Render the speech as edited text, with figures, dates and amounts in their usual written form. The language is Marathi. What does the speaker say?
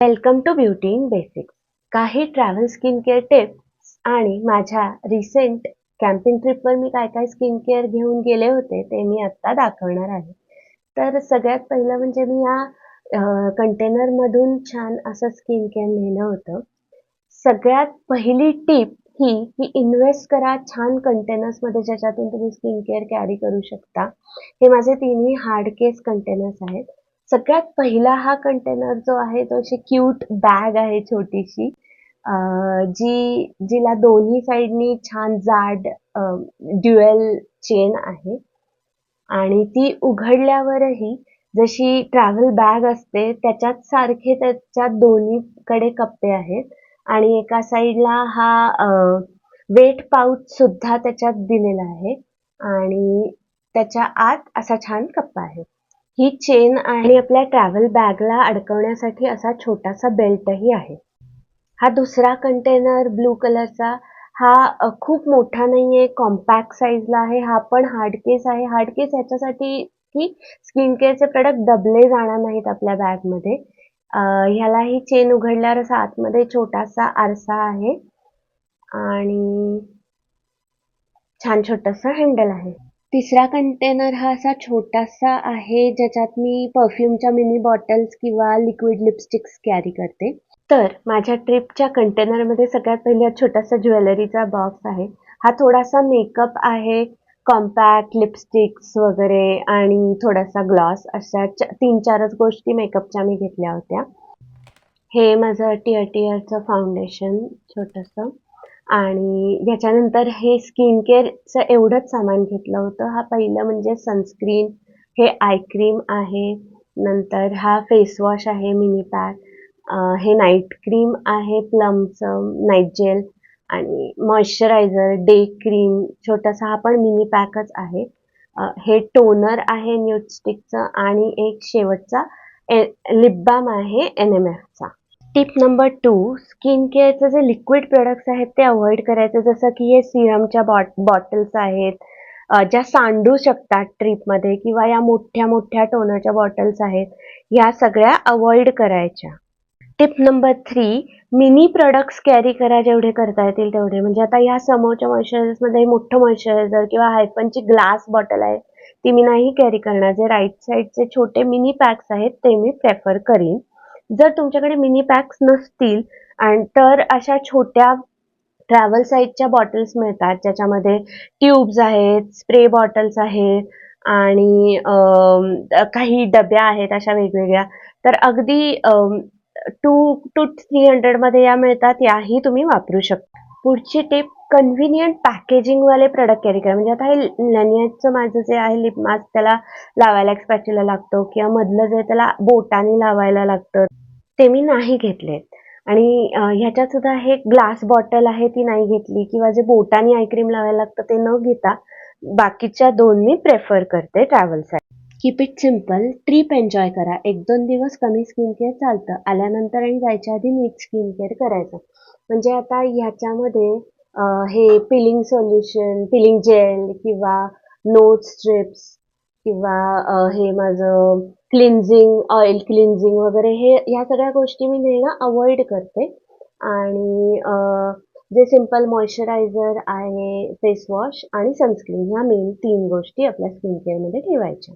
Welcome to beauty in basics. काही ट्रॅव्हल स्किन केअर टिप्स आणि माझ्या रिसेंट कॅम्पिंग ट्रिपवर मी काय काय स्किन केअर घेऊन गेले होते ते मी आत्ता दाखवणार आहे. तर सगळ्यात पहिलं म्हणजे मी या कंटेनरमधून छान असं स्किन केअर नेलं होतं. सगळ्यात पहिली टिप ही की इन्व्हेस्ट करा छान कंटेनर्समध्ये ज्याच्यातून तुम्ही स्किन केअर कॅरी करू शकता. हे माझे तिन्ही हार्ड केस कंटेनर्स आहेत. सगळ्यात पहिला हा कंटेनर जो आहे तो अशी क्यूट बॅग आहे छोटीशी, जिला दोन्ही साईडनी छान जाड ड्युएल चेन आहे आणि ती उघडल्यावरही जशी ट्रॅव्हल बॅग असते त्याच्यात सारखे त्याच्यात दोन्हीकडे कप्पे आहेत आणि एका साईडला हा वेट पाऊच सुद्धा त्याच्यात दिलेला आहे आणि त्याच्या आत असा छान कप्पा आहे. ही चेन आणि आपल्या ट्रॅव्हल बॅगला अडकवण्यासाठी असा छोटासा बेल्टही आहे. हा दुसरा कंटेनर ब्लू कलरचा हा खूप मोठा नाहीये, कॉम्पॅक्ट साईजला आहे. हा पण हार्ड केस आहे. हार्ड केस याच्यासाठी की स्किन केअरचे प्रोडक्ट दबले जाणार नाहीत आपल्या बॅगमध्ये. ह्याला ही चेन उघडल्यावर असा आतमध्ये छोटासा आरसा आहे आणि छान छोटंसं हँडल आहे. तिसरा कंटेनर हा असा छोटासा आहे ज्याच्यात मी परफ्यूमच्या मिनी बॉटल्स किंवा लिक्विड लिपस्टिक्स कॅरी करते. तर माझ्या ट्रिपच्या कंटेनरमध्ये सगळ्यात पहिला छोटासा ज्वेलरीचा बॉक्स आहे. हा थोडासा मेकअप आहे, कॉम्पॅक्ट लिपस्टिक्स वगैरे आणि थोडासा ग्लॉस, अशा 3-4च गोष्टी मेकअपच्या मी घेतल्या होत्या. हे माझं टिअरचं फाउंडेशन छोटंसं आणि ह्याच्यानंतर हे स्किन केअरचं एवढंच सामान घेतलं होतं. हा पहिलं म्हणजे सनस्क्रीन, हे आय क्रीम आहे, नंतर हा फेस वॉश आहे मिनी पॅक, हे नाईट क्रीम आहे प्लमचं नाईट जेल आणि मॉइश्चरायझर, डे क्रीम छोटासा हा पण मिनी पॅकच आहे. हे टोनर आहे न्यूड स्टिकचं आणि एक शेवटचा लिप बाम आहे NMFचा. टिप नंबर 2, स्किन केअरचे जे लिक्विड प्रोडक्ट्स आहेत ते अवॉइड करायचे, जसं की हे सिरमच्या बॉटल्स आहेत ज्या सांडू शकतात ट्रिपमध्ये, किंवा या मोठ्या मोठ्या टोनरच्या बॉटल्स आहेत, या सगळ्या अवॉइड करायच्या. Tip number 3, mini products carry करा जेवढे करता येतील तेवढे. म्हणजे आता या समोरच्या मॉइश्चरायझर्समध्ये मोठं मॉइश्चरायझर किंवा हायफनची ग्लास बॉटल आहे ती मी नाही कॅरी करणार. जे राईट साईडचे छोटे मिनी पॅक्स आहेत ते मी प्रेफर करीन. जर तुमच्याकडे मिनी पॅक्स नसतील आणि तर अशा छोट्या ट्रॅव्हल साईजच्या बॉटल्स मिळतात ज्याच्यामध्ये ट्यूब्स आहेत, स्प्रे बॉटल्स आहेत आणि काही डब्या आहेत अशा वेगवेगळ्या. तर अगदी 200 to 300 मध्ये या मिळतात, याही तुम्ही वापरू शकता. पुढची टिप, कन्व्हिनियंट पॅकेजिंगवाले प्रोडक्ट कॅरी करा. म्हणजे आता हे लॅनियाचं माझं जे आहे लिप मास्क, त्याला लावायला एक स्पॅच्युला लागतो किंवा मधलं जे त्याला बोटाने लावायला लागतं ते मी नाही घेतलेत. आणि ह्याच्यात सुद्धा हे ग्लास बॉटल आहे ती नाही घेतली, किंवा जे बोटाने आय क्रीम लावायला लागतं ते न घेता बाकीच्या 2 मी प्रेफर करते ट्रॅव्हलसाठी. Keep it simple, trip enjoy करा. 1-2 दिवस कमी स्किन केअर चालतं, आल्यानंतर आणि जायच्या आधी नीट स्किन केअर करायचं. म्हणजे आता ह्याच्यामध्ये हे पिलिंग सोल्युशन, पिलिंग जेल किंवा नोज स्ट्रिप्स किंवा हे माझं क्लिन्झिंग, ऑइल क्लिन्झिंग वगैरे, हे ह्या सगळ्या गोष्टी मी नेणं अवॉइड करते. आणि जे सिम्पल मॉइश्चरायझर आहे, फेस वॉश आणि सनस्क्रीन, ह्या मेन 3 गोष्टी आपल्या स्किन केअरमध्ये ठेवायच्या.